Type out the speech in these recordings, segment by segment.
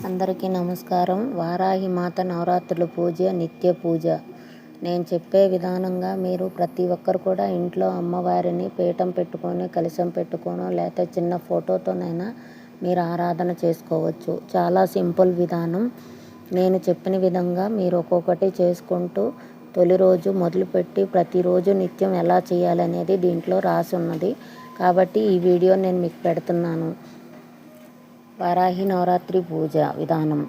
అందరికీ నమస్కారం. వారాహి మాత నవరాత్రుల పూజ నిత్య పూజ. నేను చెప్పే విధానంగా మీరు ప్రతి ఒక్కరు కూడా ఇంట్లో అమ్మవారిని పీఠం పెట్టుకొని కలశం పెట్టుకోనో లేకపోతే చిన్న ఫోటోతోనైనా మీరు ఆరాధన చేసుకోవచ్చు. చాలా సింపుల్ విధానం. నేను చెప్పిన విధంగా మీరు ఒక్కొక్కటి చేసుకుంటూ తొలి రోజు మొదలుపెట్టి ప్రతిరోజు నిత్యం ఎలా చేయాలనేది దీంట్లో రాసి ఉన్నది. కాబట్టి ఈ వీడియో నేను మీకు పెడుతున్నాను. వారాహి నవరాత్రి పూజ విధానం.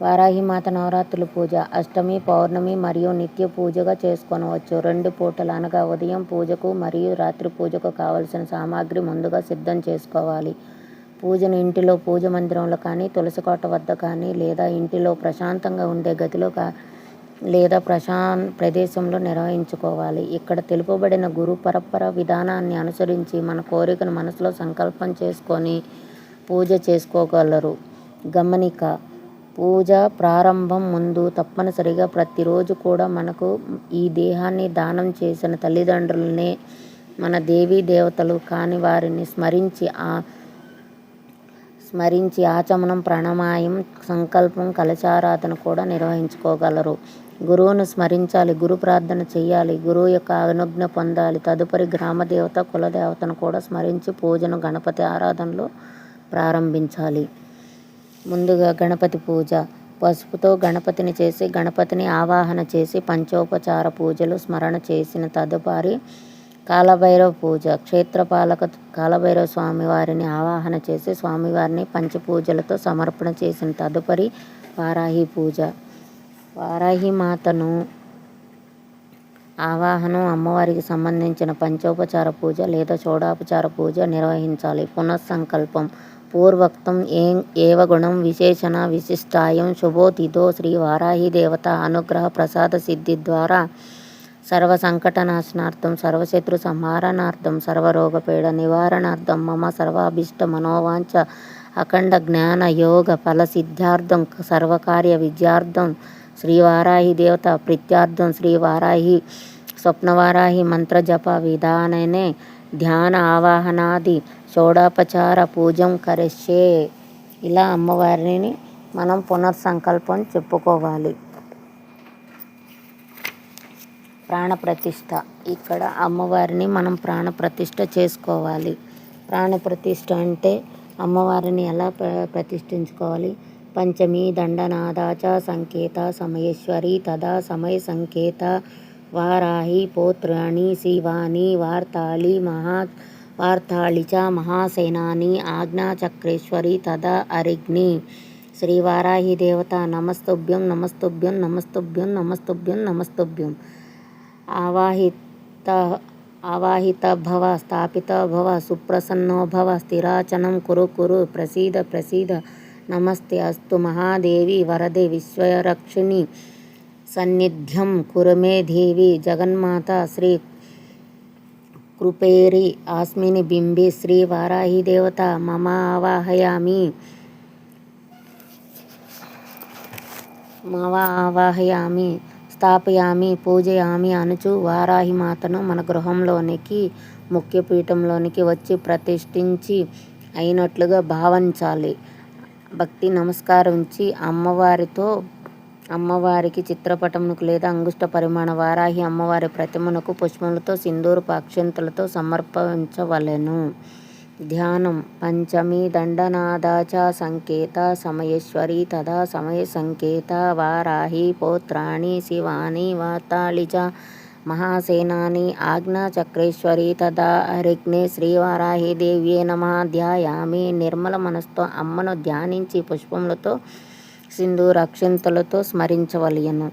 వారాహి మాత నవరాత్రుల పూజ అష్టమి, పౌర్ణమి మరియు నిత్య పూజగా చేసుకొనవచ్చు. 2 పూటలు అనగా ఉదయం పూజకు మరియు రాత్రి పూజకు కావలసిన సామాగ్రి ముందుగా సిద్ధం చేసుకోవాలి. పూజను ఇంటిలో పూజ మందిరంలో కానీ, తులసికోట వద్ద కానీ, లేదా ఇంటిలో ప్రశాంతంగా ఉండే గదిలో లేదా ప్రదేశంలో నిర్వహించుకోవాలి. ఇక్కడ తెలుపబడిన గురు పరంపర విధానాన్ని అనుసరించి మన కోరికను మనసులో సంకల్పం చేసుకొని పూజ చేసుకోగలరు. గమనిక: పూజ ప్రారంభం ముందు తప్పనిసరిగా ప్రతిరోజు కూడా మనకు ఈ దేహాన్ని దానం చేసిన తల్లిదండ్రులనే, మన దేవీ దేవతలు కాని వారిని స్మరించి ఆచమనం, ప్రాణాయామం, సంకల్పం, కలశారాధన కూడా నిర్వహించుకోగలరు. గురువును స్మరించాలి, గురు ప్రార్థన చేయాలి, గురువు యొక్క అనుజ్ఞ పొందాలి. తదుపరి గ్రామదేవత, కులదేవతను కూడా స్మరించి పూజను గణపతి ఆరాధనలో ప్రారంభించాలి. ముందుగా గణపతి పూజ. పసుపుతో గణపతిని చేసి గణపతిని ఆవాహన చేసి పంచోపచార పూజలు స్మరణ చేసిన తదుపరి కాలభైరవ పూజ. క్షేత్రపాలక కాలభైరవ స్వామివారిని ఆవాహన చేసి స్వామివారిని పంచపూజలతో సమర్పణ చేసిన తదుపరి వారాహి పూజ. వారాహి మాతను ఆవాహనం అమ్మవారికి సంబంధించిన పంచోపచార పూజ లేదా షోడోపచార పూజ నిర్వహించాలి. పునఃసంకల్పం. పూర్వోక్తం ఏవ గుణం విశేషణ విశిష్టాయం శుభోతిథో శ్రీ వారాహి దేవత అనుగ్రహ ప్రసాద సిద్ధి ద్వారా సర్వ సంకటనాశనార్థం, సర్వశత్రు సంహారణార్థం, సర్వరోగపీడ నివారణార్థం, మమ సర్వాభీష్ట మనోవాంఛ అఖండ జ్ఞాన యోగ ఫల సిద్ధ్యార్థం, సర్వకార్య విజయార్థం శ్రీ వారాహి దేవత ప్రీత్యార్థం శ్రీ వారాహి స్వప్నవారాహి మంత్ర జప విధాననే ధ్యాన ఆవాహనాది షోడోపచార పూజం కరిష్యే. ఇలా అమ్మవారిని మనం పునర్సంకల్పం చెప్పుకోవాలి. ప్రాణప్రతిష్ఠ. ఇక్కడ అమ్మవారిని మనం ప్రాణప్రతిష్ఠ చేసుకోవాలి. ప్రాణప్రతిష్ఠ అంటే అమ్మవారిని ఎలా ప్రతిష్ఠించుకోవాలి? పంచమీ దండనాదాచ సంకేత సమయేశ్వరి తదా సమయ సంకేత వారాహి పౌత్రాణి శివాని వార్తాళి చ మహాసేనాని ఆజ్ఞాచక్రేశ్వరి తదా అరిగ్ని. శ్రీ వారాహి దేవత నమస్తుభ్యం నమస్తుభ్యం నమస్తుభ్యం నమస్తుభ్యం నమస్తుభ్యం. ఆవాహిత భవ, స్థాపిత భవ, సుప్రసన్నో భవ, స్థిరాచనం కురు ప్రసీద నమస్తే అస్తు మహాదేవి వరదే విశ్వరక్షిణి సన్నిధ్యం కురుమే దేవి జగన్మాత శ్రీ కృపేరి ఆస్మిని బింబే శ్రీ వారాహి దేవత మమ ఆవాహయామి స్థాపయామి పూజయామి అనుచు వారాహి మాతను మన గృహంలోనికి ముఖ్యపీఠంలోనికి వచ్చి ప్రతిష్ఠించి అయినట్లుగా భావించాలి. భక్తి నమస్కరించి అమ్మవారికి చిత్రపటమునకు లేదా అంగుష్ట పరిమాణ వారాహి అమ్మవారి ప్రతిమకు పుష్పములతో సింధూరపు అక్షంతలతో సమర్పించవలెను. ధ్యానం. పంచమీ దండనాదాచ సంకేత సమయేశ్వరి తదా సమయ సంకేత వారాహి పౌత్రాణి శివాని వార్తాళి చ మహాసేనాని ఆజ్ఞాచక్రేశ్వరి తదా అరిగ్నే శ్రీ వారాహి దేవ్యే నమః. ధ్యాయామి. నిర్మల మనస్తో అమ్మను ధ్యానించి పుష్పములతో సింధూర అక్షంతలతో స్మరించవలెను.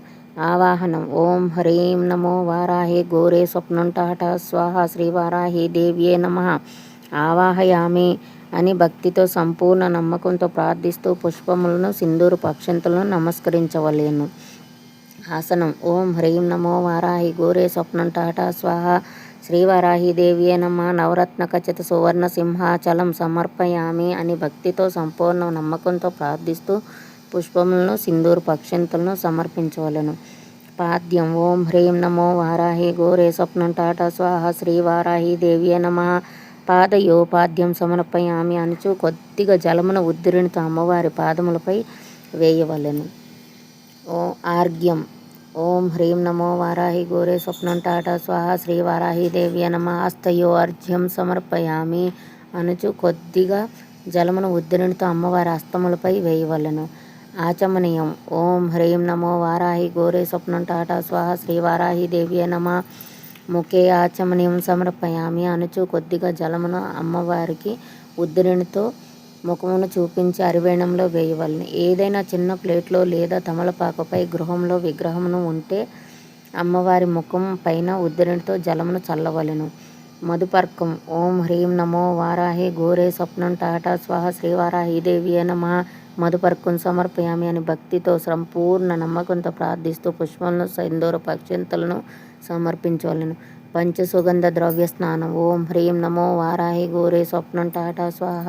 ఆవాహనం. ఓం హ్రీం నమో వారాహి ఘోరే స్వప్నంటాట స్వాహ శ్రీ వారాహి దేవ్యే నమః ఆవాహయామి అని భక్తితో సంపూర్ణ నమ్మకంతో ప్రార్థిస్తూ పుష్పములను సింధూరపు అక్షంతలను నమస్కరించవలెను. ఆసనం. ఓం హ్రీం నమో వారాహి ఘోరే స్వప్నంటాట స్వాహ శ్రీ వారాహి దేవ్యే నమః నవరత్న ఖచిత సువర్ణ సింహాచలం సమర్పయామి అని భక్తితో సంపూర్ణ నమ్మకంతో ప్రార్థిస్తూ పుష్పములను సింధూరపు అక్షంతలను సమర్పించవలెను. పాద్యం. ఓం హ్రీం నమో వారాహి ఘోరే స్వప్నంటాట స్వాహ శ్రీ వారాహి దేవ్యే నమః పాదయోపాద్యం సమర్పయామి అనుచు కొద్దిగా జలమును ఉద్దిరణితో అమ్మవారి పాదములపై వేయవలెను. ఆర్ఘ్యం. ఓం హ్రీం నమో వారాహి ఘోరే స్వప్నం టాటా స్వాహ శ్రీ వారాహీదేవ్యై నమః. హస్తయో అర్ఘ్యం సమర్పయామి అనుచు కొద్దిగా జలమును ఉద్దిరణితో అమ్మవారి హస్తములపై వేయవలెను. ఆచమనీయం. ఓం హ్రీం నమో వారాహి ఘోరే స్వప్నం టాటా స్వాహ శ్రీ వారాహీదేవ్యై నమః. ముఖే ఆచమనీయం సమర్పయామి అనుచు కొద్దిగా జలమును అమ్మవారికి ఉద్దిరణితో ముఖమును చూపించి అరివేణంలో వేయవలెను. ఏదైనా చిన్న ప్లేట్లో లేదా తమలపాకుపై గృహంలో విగ్రహమును ఉంటే అమ్మవారి ముఖం పైన ఉద్దిరణితో జలమును చల్లవలెను. మధుపర్కం. ఓం హ్రీం నమో వారాహి ఘోరే స్వప్నం టాటా స్వాహ శ్రీ వారాహీదేవ్యై నమః. మధుపర్కం సమర్పయామి అని భక్తితో సంపూర్ణ నమ్మకంతో ప్రార్థిస్తూ పుష్పములను సింధూర పక్షింతలను సమర్పించవలెను. పంచసుగంధ ద్రవ్య స్నానం. ఓం హ్రీం నమో వారాహి ఘోరే స్వప్నం టాటా స్వాహ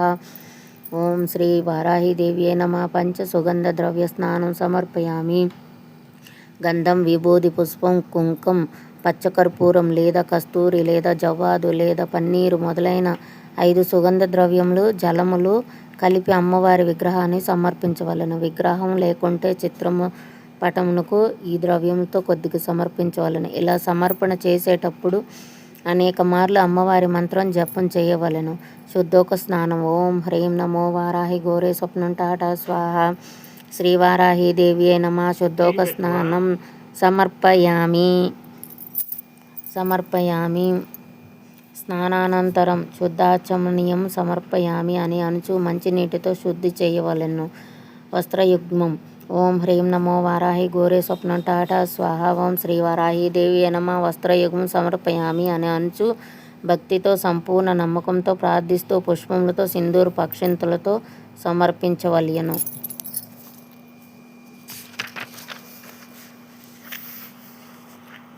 ఓం శ్రీ వారాహీదేవ్యై నమః. పంచసుగంధ ద్రవ్య స్నానం సమర్పయామి. గంధం, విభూది, పుష్పం, కుంకం, పచ్చకర్పూరం లేదా కస్తూరి లేదా జవ్వాదు లేదా పన్నీరు మొదలైన 5 సుగంధ ద్రవ్యములు జలములు కలిపి అమ్మవారి విగ్రహాన్ని సమర్పించవలెను. విగ్రహం లేకుంటే చిత్రము పటమునకు ఈ ద్రవ్యములతో కొద్దిగా సమర్పించవలెను. ఇలా సమర్పణ చేసేటప్పుడు అనేక మార్లు అమ్మవారి మంత్రం జపం చేయవలెను. శుద్ధోక స్నానం. ఓం హ్రీం నమో వారాహి ఘోరే స్వప్నం టాటా స్వాహ శ్రీ వారాహీదేవ్యై నమః. శుద్ధోక స్నానం సమర్పయామి. స్నానానంతరం శుద్ధాచమనీయం సమర్పయామి అని అనుచు మంచినీటితో శుద్ధి చేయవలెను. వస్త్రయుగ్మం. ఓం హ్రీం నమో వారాహి ఘోరే స్వప్నం టాటా స్వాహ ఓం శ్రీ వారాహీదేవ్యై నమః. వస్త్రయుగ్మం సమర్పయామి అని అనుచు భక్తితో సంపూర్ణ నమ్మకంతో ప్రార్థిస్తూ పుష్పములతో సింధూర పక్షింతలతో సమర్పించవలెను.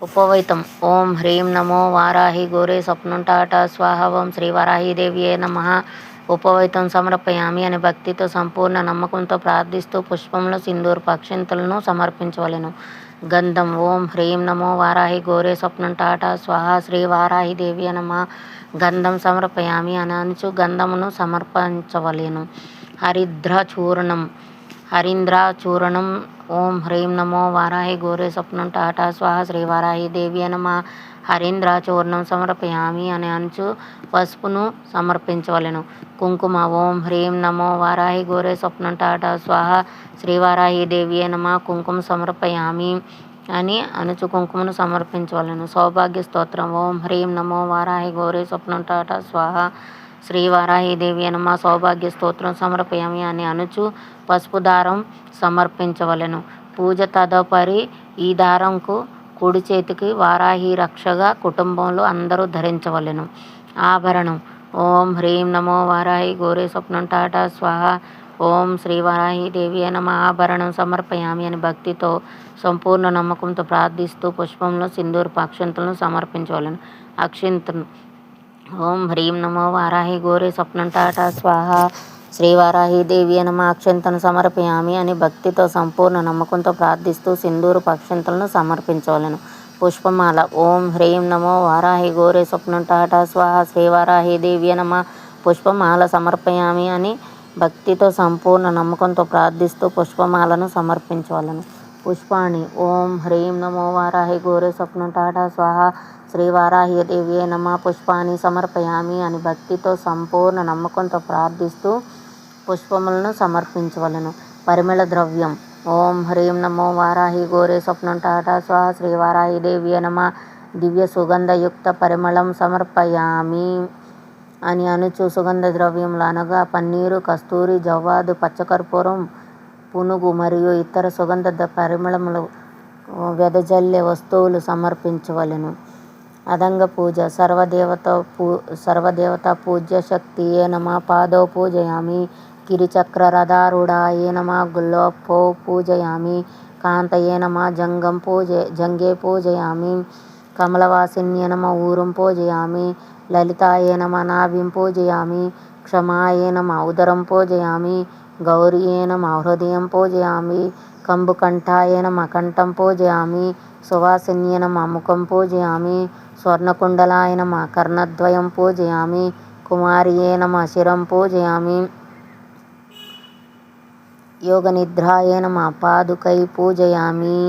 ఉపవైతం. ఓం హ్రీం నమో వారాహి ఘోరే స్వప్నం టాటా స్వాహ ఓం శ్రీ వారాహీదేవ్యై నమః. ఉపవైతం సమర్పయామి అని భక్తితో సంపూర్ణ నమ్మకంతో ప్రార్థిస్తూ పుష్పములు సింధూర పక్షింతలను సమర్పించవలెను. గంధం. ఓం హ్రీం నమో వారాహి ఘోరే స్వప్నం టాటా స్వాహ శ్రీ వారాహీదేవ్యై నమః. గంధం సమర్పయామి అని అనుచు గంధమును సమర్పించవలెను. హరీంద్రాచూర్ణం. ఓం హ్రీం నమో వారాహి ఘోరే స్వప్నం టాటా స్వాహ శ్రీ వారాహీదేవ్యై నమః. హరీంద్రాచూర్ణం సమర్పయామి అని అనుచు పసుపును సమర్పించవలెను. కుంకుమ. ఓం హ్రీం నమో వారాహి ఘోరే స్వప్నం టాటా స్వాహ శ్రీ వారాహీదేవ్యై నమః. కుంకుమ సమర్పయామి అని అనుచు కుంకుమను సమర్పించవలెను. సౌభాగ్య స్తోత్రం. ఓం హ్రీం నమో వారాహి ఘోరే స్వప్నం టాటా స్వాహ శ్రీ వారాహీదేవ్యై నమః. సౌభాగ్య స్తోత్రం సమర్పయామి అని అనుచు పసుపు దారం సమర్పించవలెను. పూజ. తదుపరి ఈ దారంకు కుడి చేతికి వారాహి రక్షగా కుటుంబంలో అందరూ ధరించవలెను. ఆభరణం. ఓం హ్రీం నమో వారాహి ఘోరే స్వప్నం టాటా స్వాహ ఓం శ్రీ వారాహీదేవ్యై నమః. ఆభరణం సమర్పయామి అని భక్తితో సంపూర్ణ నమ్మకంతో ప్రార్థిస్తూ పుష్పంలో సింధూర పక్షింతలను సమర్పించవలెను. అక్షింతలు. ఓం హ్రీం నమో వారాహి ఘోరే స్వప్నం టాటా స్వాహ శ్రీ వారాహీదేవ్యై నమః. అక్షింతను సమర్పయామి అని భక్తితో సంపూర్ణ నమ్మకంతో ప్రార్థిస్తూ సింధూర పక్షింతలను సమర్పించవలెను. పుష్పమాల. ఓం హ్రీం నమో వారాహి ఘోరే స్వప్నం టాటా స్వాహ శ్రీ వారాహీదేవ్యై నమః. పుష్పమాల సమర్పయామి అని భక్తితో సంపూర్ణ నమ్మకంతో ప్రార్థిస్తూ పుష్పమాలను సమర్పించవలెను. పుష్పాణి. ఓం హ్రీం నమో వారాహి ఘోరే స్వప్నం టాటా స్వాహ శ్రీ వారాహీదేవ్యై నమః. పుష్పాన్ని సమర్పయామి అని భక్తితో సంపూర్ణ నమ్మకంతో ప్రార్థిస్తూ పుష్పములను సమర్పించవలెను. పరిమళ ద్రవ్యం. ఓం హ్రీం నమో వారాహి ఘోరే స్వప్నం టాటా స్వాహ శ్రీ వారాహీదేవ్యై నమః. దివ్య సుగంధయుక్త పరిమళం సమర్పయామి అని అనుచు సుగంధ ద్రవ్యములు అనగా పన్నీరు, కస్తూరి, జవ్వాదు, పచ్చకర్పూరం, పునుగు మరియు ఇతర సుగంధ పరిమళములు వెదజల్లే వస్తువులు సమర్పించవలెను. అదంగ పూజ. సర్వదేవతా పూజ్య శక్తియే నమః. పాదౌ పూజయామి. గిరిచక్రరథారూఢాయే నమః. గుల్లోపౌ పూజయామి. కాంతయే నమః. జంఘే పూజయామి. కమలవాసిన్యే నమః. ఊరుం పూజయామి. లలితాయే నమః. నాభిం పూజయామి. క్షమాయే నమః. ఉదరం పూజయామి. గౌరియే నమః. హృదయం పూజయామి. కంబుకంఠాయే నమః. కంఠం పూజయామి. సువాసిన్యే నమః. ముఖం పూజయామి. స్వర్ణకుండలాయ నమః. కర్ణద్వయం పూజయామి. కుమారియే నమః. శిరం పూజయామి. యోగనిద్రాయ నమః పాదుకై పూజయామి.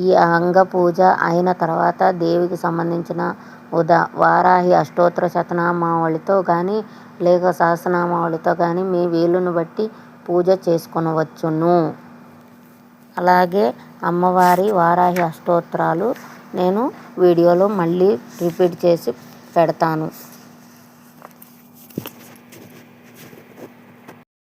ఈ అంగ పూజ అయిన తర్వాత దేవికి సంబంధించిన వారాహి అష్టోత్తర శతనామావళితో కానీ లేక సహస్రనామావళితో కానీ మీ వీలుని బట్టి పూజ చేసుకొనవచ్చును. అలాగే అమ్మవారి వారాహి అష్టోత్తరాలు నేను వీడియోలో మళ్ళీ రిపీట్ చేసి పెడతాను.